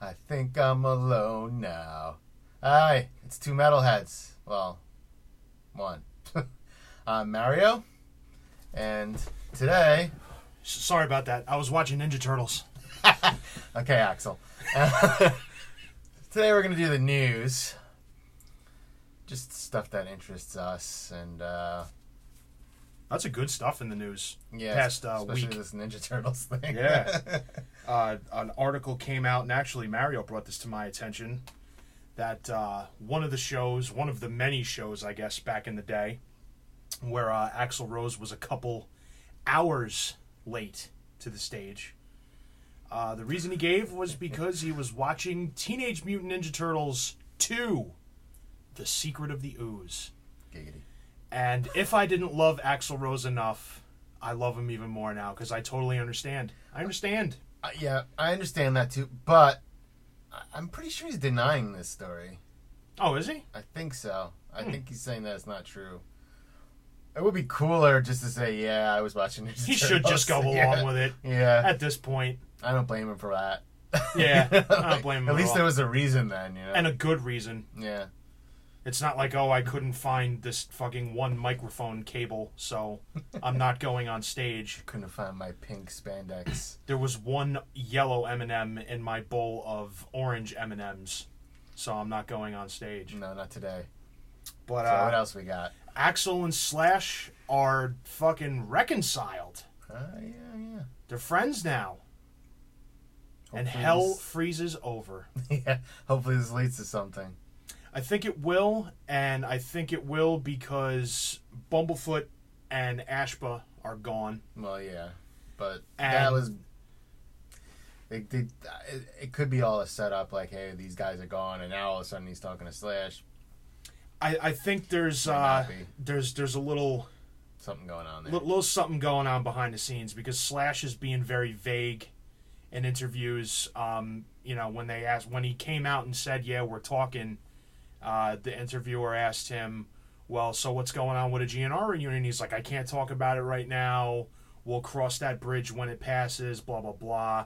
I think I'm alone now. Hi, it's two Metalheads. Well, one. I'm Mario, and today... Sorry about that. I was watching Ninja Turtles. Okay, Axel. Today we're going to do the news. Just stuff that interests us, and... That's a good stuff in the news. Yeah, past especially week. this Ninja Turtles thing. Yeah. An article came out, and actually Mario brought this to my attention, that one of the many shows, I guess, back in the day, where Axl Rose was a couple hours late to the stage. The reason he gave was because he was watching Teenage Mutant Ninja Turtles 2, The Secret of the Ooze. Giggity. And if I didn't love Axl Rose enough, I love him even more now, because I totally understand. I understand. Yeah, I understand that too, but I'm pretty sure he's denying this story. Oh, is he? I think so. I think he's saying that it's not true. It would be cooler just to say, yeah, I was watching Ninja He Turtles. should just go along with it. Yeah. At this point. I don't blame him for that. Yeah, I don't blame him at least all. there was a reason then, you know? And a good reason. Yeah. It's not like, I couldn't find this fucking one microphone cable, so I'm not going on stage. Couldn't find my pink spandex. There was one yellow M&M in my bowl of orange M&Ms, so I'm not going on stage. No, not today. But So what else we got? Axl and Slash are fucking reconciled. Yeah. They're friends now. And Hopefully hell this- freezes over. Yeah, hopefully this leads to something. I think it will, and I think it will because Bumblefoot and Ashba are gone. Well, yeah. But And- that was... It could be all a setup, like, hey, these guys are gone, and now all of a sudden he's talking to Slash. I think there's Might not there's a little Something going on there. little something going on behind the scenes, because Slash is being very vague in interviews. When he came out and said, yeah, we're talking, the interviewer asked him, well, so what's going on with a GNR reunion? He's like, I can't talk about it right now. We'll cross that bridge when it passes, blah, blah, blah.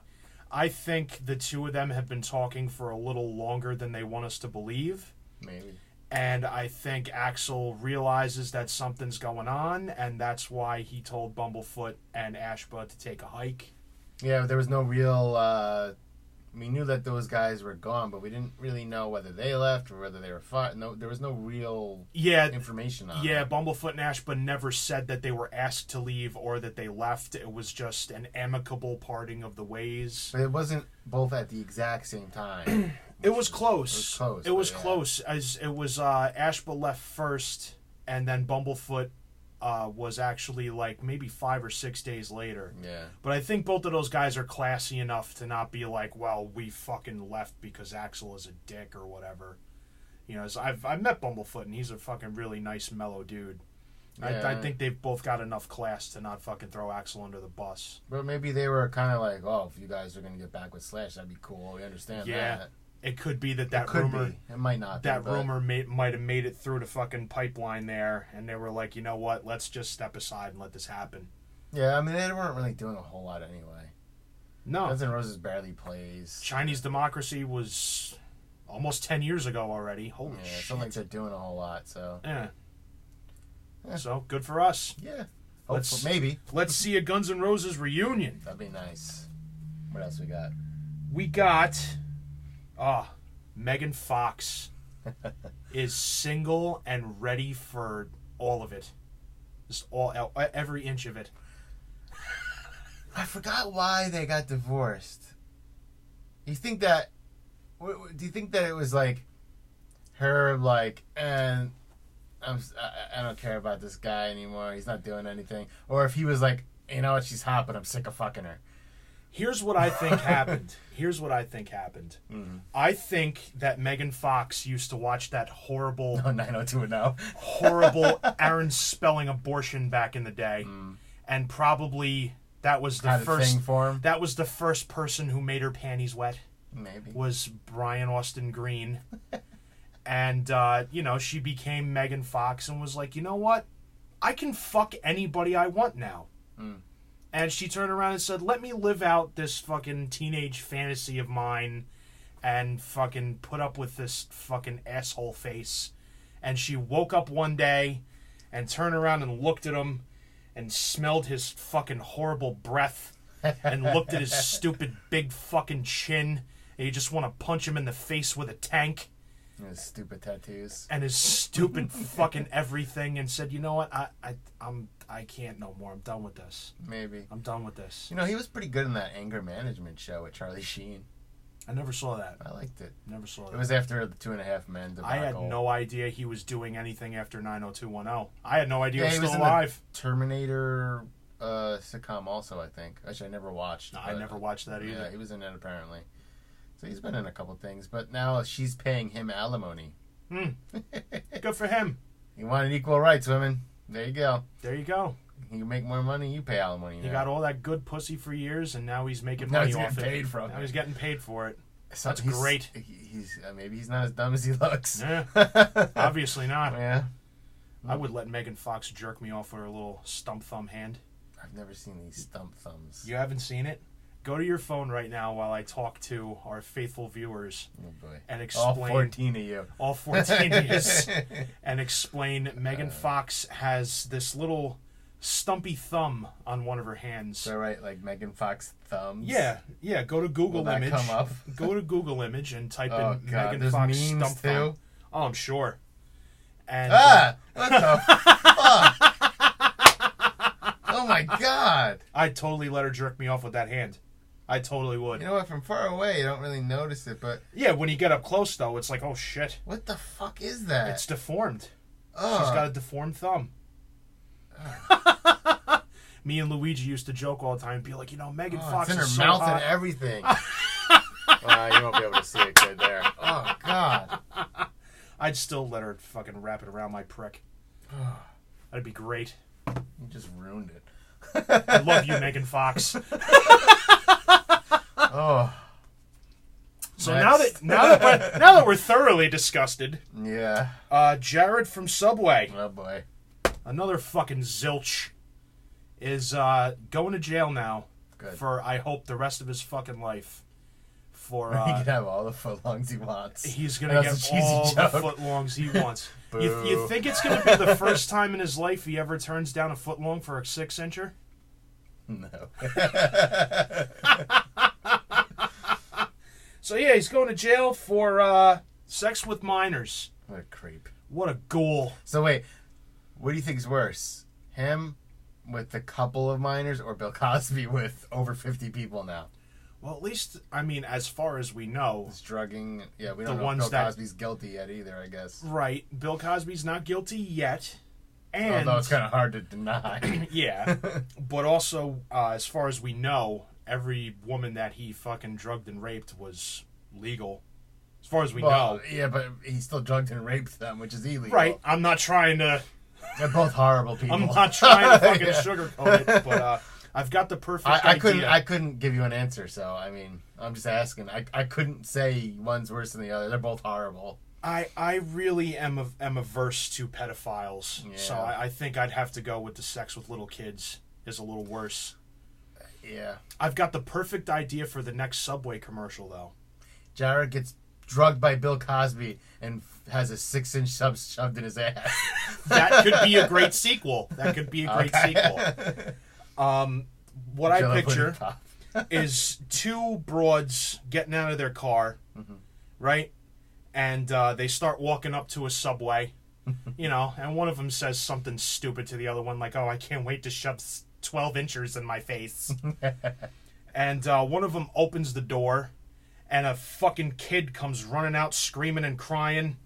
I think the two of them have been talking for a little longer than they want us to believe. Maybe. And I think Axl realizes that something's going on, and that's why he told Bumblefoot and Ashba to take a hike. Yeah, there was no real... we knew that those guys were gone, but we didn't really know whether they left or whether they were fired. No, there was no real information on it. Bumblefoot and Ashba never said that they were asked to leave or that they left. It was just an amicable parting of the ways. But it wasn't both at the exact same time. It was close. It was close. As it was Ashba left first, and then Bumblefoot was actually like maybe 5 or 6 days later. Yeah. But I think both of those guys are classy enough to not be like, well, we fucking left because Axl is a dick or whatever. You know, I've met Bumblefoot, and he's a fucking really nice, mellow dude. Yeah. I think they've both got enough class to not fucking throw Axl under the bus. But maybe they were kind of like, oh, if you guys are going to get back with Slash, that'd be cool. We understand that. It could be that It could rumor... be. It might not That be, but... rumor might have made it through the fucking pipeline there, and they were like, you know what, let's just step aside and let this happen. Yeah, I mean, they weren't really doing a whole lot anyway. No. Guns N' Roses barely plays. Chinese Democracy was almost 10 years ago already. Holy shit. It's not like they're doing a whole lot, so... Yeah. Yeah. So, good for us. Yeah. Maybe. Let's see a Guns N' Roses reunion. That'd be nice. What else we got? We got... Megan Fox is single and ready for all of it. Just every inch of it. I forgot why they got divorced. Do you think that it was like her like, and I don't care about this guy anymore. He's not doing anything. Or if he was like, you know what, she's hot, but I'm sick of fucking her. Here's what I think happened. Mm-hmm. I think that Megan Fox used to watch that horrible... 90210. horrible Aaron Spelling abortion back in the day. And probably that was the first... thing for him? That was the first person who made her panties wet. Maybe. Was Brian Austin Green. And, she became Megan Fox and was like, you know what? I can fuck anybody I want now. And she turned around and said, let me live out this fucking teenage fantasy of mine and fucking put up with this fucking asshole face. And she woke up one day and turned around and looked at him and smelled his fucking horrible breath and looked at his stupid big fucking chin, and you just want to punch him in the face with a tank. And his stupid tattoos. And his stupid fucking everything, and said, you know what, I can't no more. I'm done with this. Maybe. I'm done with this. You know, he was pretty good in that anger management show with Charlie Sheen. I never saw that. I liked it. Never saw that. It was after the 2.5 Men debacle. I had no idea he was doing anything after 90210. I had no idea he was still in alive. The Terminator sitcom also, I think. Actually, I never watched. No, I never watched that either. Yeah, he was in it apparently. So he's been in a couple things, but now she's paying him alimony. Good for him. He wanted equal rights, women. There you go. There you go. You make more money, you pay alimony. He got all that good pussy for years, and now he's making now money he's off getting it. paid from now it. he's getting paid for it. So that's great. He's maybe he's not as dumb as he looks. Yeah, obviously not. Yeah. I would let Megan Fox jerk me off with her little stump thumb hand. I've never seen these stump thumbs. You haven't seen it? Go to your phone right now while I talk to our faithful viewers. Oh boy. And explain. All 14 of you. All 14 of you. And explain Megan Fox has this little stumpy thumb on one of her hands. So right, like Megan Fox thumbs. Yeah. Go to Google Will that Image. come up? Go to Google Image and type in Megan there's Fox memes stump too? thumb. Oh, I'm sure. And what the fuck? Oh my god! I'd totally let her jerk me off with that hand. I totally would. You know what? From far away, you don't really notice it, but yeah, when you get up close though, it's like, oh shit. What the fuck is that? It's deformed. Oh. She's got a deformed thumb. Me and Luigi used to joke all the time and be like, you know, Megan Fox it's in her is so mouth hot. and everything. You won't be able to see it good there. Oh god. I'd still let her fucking wrap it around my prick. That'd be great. You just ruined it. I love you, Megan Fox. Oh. So now that we're thoroughly disgusted, yeah. Jared from Subway, Oh boy, another fucking zilch, is going to jail now. Good. For I hope the rest of his fucking life. For he can have all the footlongs he wants. He's gonna get all the footlongs he wants. You think it's gonna be the first time in his life he ever turns down a footlong for a 6-incher? No. So yeah, he's going to jail for sex with minors. What a creep. What a ghoul. So wait, what do you think is worse? Him with a couple of minors or Bill Cosby with over 50 people now? Well, at least, I mean, as far as we know... It's drugging. Yeah, we don't know if Bill Cosby's guilty yet either, I guess. Right. Bill Cosby's not guilty yet. And although it's kind of hard to deny. Yeah. But also, as far as we know, every woman that he fucking drugged and raped was legal. As far as we know. Yeah, but he still drugged and raped them, which is illegal. Right. I'm not trying to... They're both horrible people. I'm not trying to fucking sugarcoat it, but I've got the perfect idea. I couldn't give you an answer, so, I mean, I'm just asking. I couldn't say one's worse than the other. They're both horrible. I really am averse to pedophiles, Yeah. so I think I'd have to go with the sex with little kids is a little worse. Yeah. I've got the perfect idea for the next Subway commercial, though. Jared gets drugged by Bill Cosby and has a 6-inch shoved in his ass. That could be a great sequel. That could be a great sequel. What I picture is two broads getting out of their car, right? And they start walking up to a Subway, and one of them says something stupid to the other one, like, oh, I can't wait to shove 12 inches in my face. And one of them opens the door, and a fucking kid comes running out screaming and crying,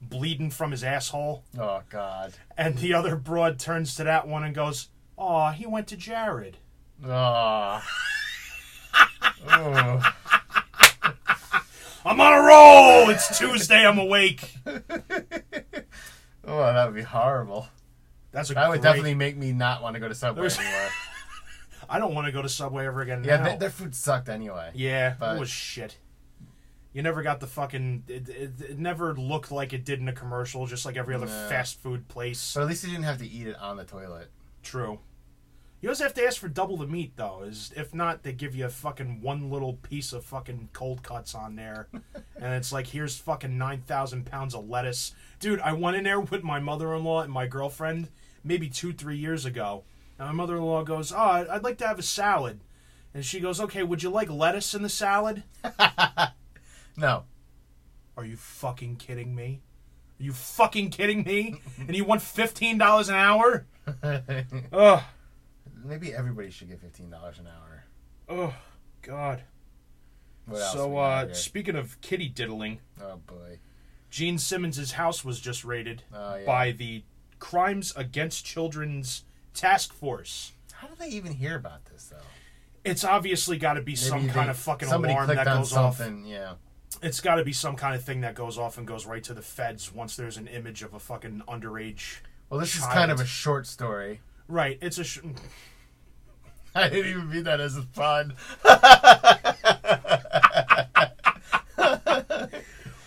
bleeding from his asshole. Oh, God. And the other broad turns to that one and goes, aw, he went to Jared. Oh. Oh. I'm on a roll! It's Tuesday, I'm awake. Oh, that would be horrible. That would definitely make me not want to go to Subway anymore. I don't want to go to Subway ever again now. Yeah, their food sucked anyway. Yeah, it was shit. You never got the fucking... It never looked like it did in a commercial, just like every other fast food place. But at least you didn't have to eat it on the toilet. True. You always have to ask for double the meat, though. If not, they give you a fucking one little piece of fucking cold cuts on there. And it's like, here's fucking 9,000 pounds of lettuce. Dude, I went in there with my mother-in-law and my girlfriend maybe 2-3 years ago. And my mother-in-law goes, oh, I'd like to have a salad. And she goes, okay, would you like lettuce in the salad? No. Are you fucking kidding me? Are you fucking kidding me? And you want $15 an hour? Ugh. Maybe everybody should get $15 an hour. Oh, God. What else So, speaking of kitty diddling. Oh, boy. Gene Simmons' house was just raided yeah. by the Crimes Against Children's Task Force. How do they even hear about this, though? It's obviously got to be some kind of fucking alarm that goes off. Yeah. It's got to be some kind of thing that goes off and goes right to the feds once there's an image of a fucking underage Well, this child. is kind of a short story. Right. It's a... I didn't even mean that as a pun.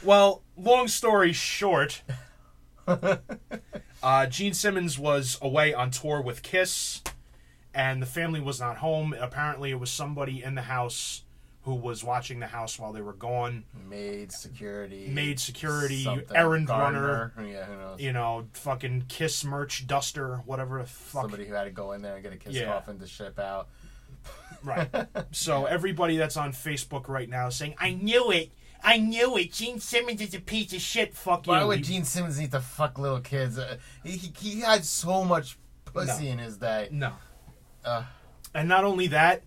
Well, long story short, Gene Simmons was away on tour with Kiss, and the family was not home. Apparently, it was somebody in the house who was watching the house while they were gone. Maid security, errand runner. Yeah, who knows? You know, fucking Kiss merch duster, whatever the fuck. Somebody who had to go in there and get a Kiss coffin to ship out. Right. So everybody that's on Facebook right now is saying, I knew it. Gene Simmons is a piece of shit. Fuck you. Why would Gene Simmons need to fuck little kids? He had so much pussy in his day. No. And not only that,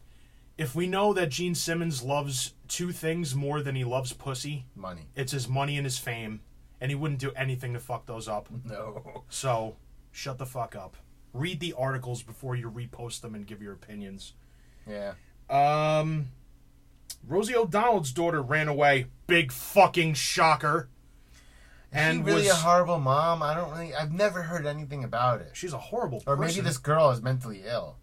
if we know that Gene Simmons loves two things more than he loves pussy, money. It's his money and his fame, and he wouldn't do anything to fuck those up. No. So, shut the fuck up. Read the articles before you repost them and give your opinions. Yeah. Rosie O'Donnell's daughter ran away. Big fucking shocker. Is she really a horrible mom? I've never heard anything about it. She's a horrible person. Or maybe this girl is mentally ill.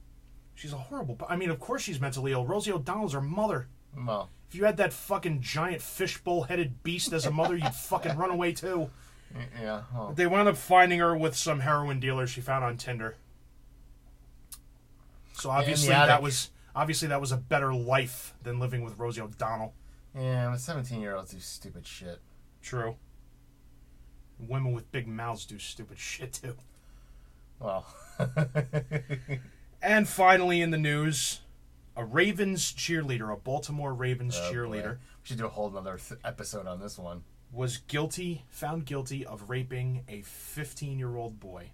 She's a horrible... I mean, of course she's mentally ill. Rosie O'Donnell's her mother. Well. If you had that fucking giant fishbowl-headed beast as a mother, you'd fucking run away too. Yeah. Oh. They wound up finding her with some heroin dealer she found on Tinder. So obviously that was a better life than living with Rosie O'Donnell. Yeah, but 17-year-olds do stupid shit. True. Women with big mouths do stupid shit too. Well. And finally in the news, a Ravens cheerleader, a Baltimore Ravens cheerleader. Boy. We should do a whole nother episode on this one. Was found guilty of raping a 15-year-old boy.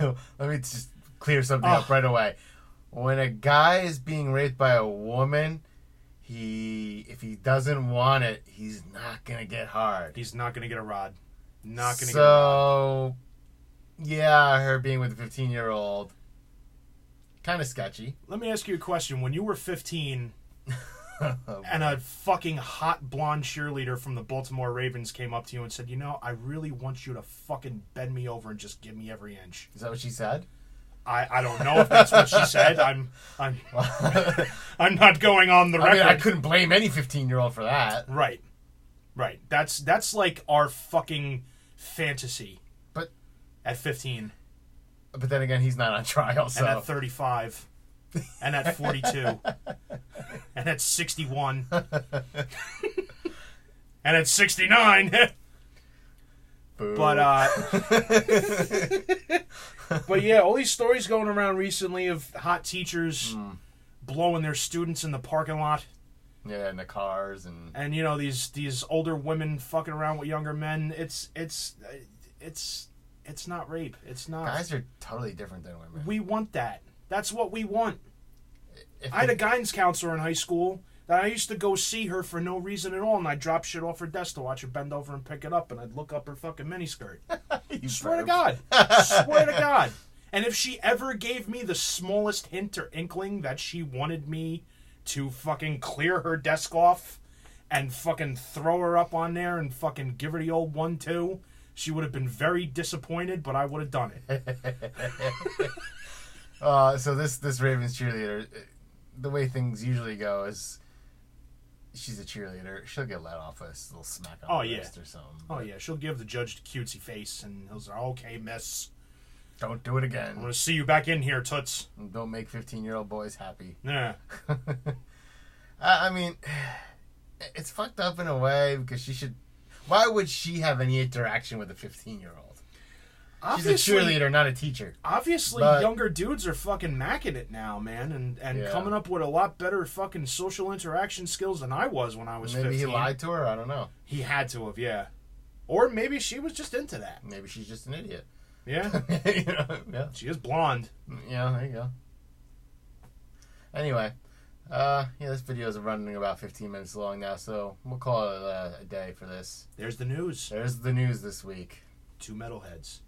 Let me just clear something up right away. When a guy is being raped by a woman, if he doesn't want it, he's not going to get hard. He's not going to get a rod. Not going to get a rod. Yeah, her being with a 15-year-old, kind of sketchy. Let me ask you a question. When you were 15 and a fucking hot blonde cheerleader from the Baltimore Ravens came up to you and said, you know, I really want you to fucking bend me over and just give me every inch. Is that what she said? I don't know if that's what she said. I'm not going on the record. I mean, I couldn't blame any 15-year-old for that. Right. That's like our fucking fantasy. But at 15. But then again, he's not on trial. So. And at 35. And at 42. And at 61. And at 69. Boo. But yeah, all these stories going around recently of hot teachers blowing their students in the parking lot. Yeah, in the cars and you know these older women fucking around with younger men. It's not rape. It's not. Guys are totally different than women. We want that. That's what we want. I had a guidance counselor in high school that I used to go see her for no reason at all, and I'd drop shit off her desk to watch her bend over and pick it up, and I'd look up her fucking miniskirt. Swear to God. Swear to God. And if she ever gave me the smallest hint or inkling that she wanted me to fucking clear her desk off and fucking throw her up on there and fucking give her the old 1-2, she would have been very disappointed, but I would have done it. So this Ravens cheerleader, the way things usually go is she's a cheerleader. She'll get let off a little smack on the wrist or something. Oh, yeah. She'll give the judge the cutesy face, and he'll say, okay, miss. Don't do it I'm again. gonna see you back in here, Toots. Don't make 15-year-old boys happy. Yeah. I mean, it's fucked up in a way because she should. Why would she have any interaction with a 15-year-old? She's a cheerleader, not a teacher. Obviously, younger dudes are fucking macking it now, man, and coming up with a lot better fucking social interaction skills than I was when I was 15. Maybe he lied to her. I don't know. He had to have, yeah. Or maybe she was just into that. Maybe she's just an idiot. Yeah. Yeah. She is blonde. Yeah, there you go. Anyway, this video is running about 15 minutes long now, so we'll call it a day for this. There's the news. There's the news this week. 2 metalheads.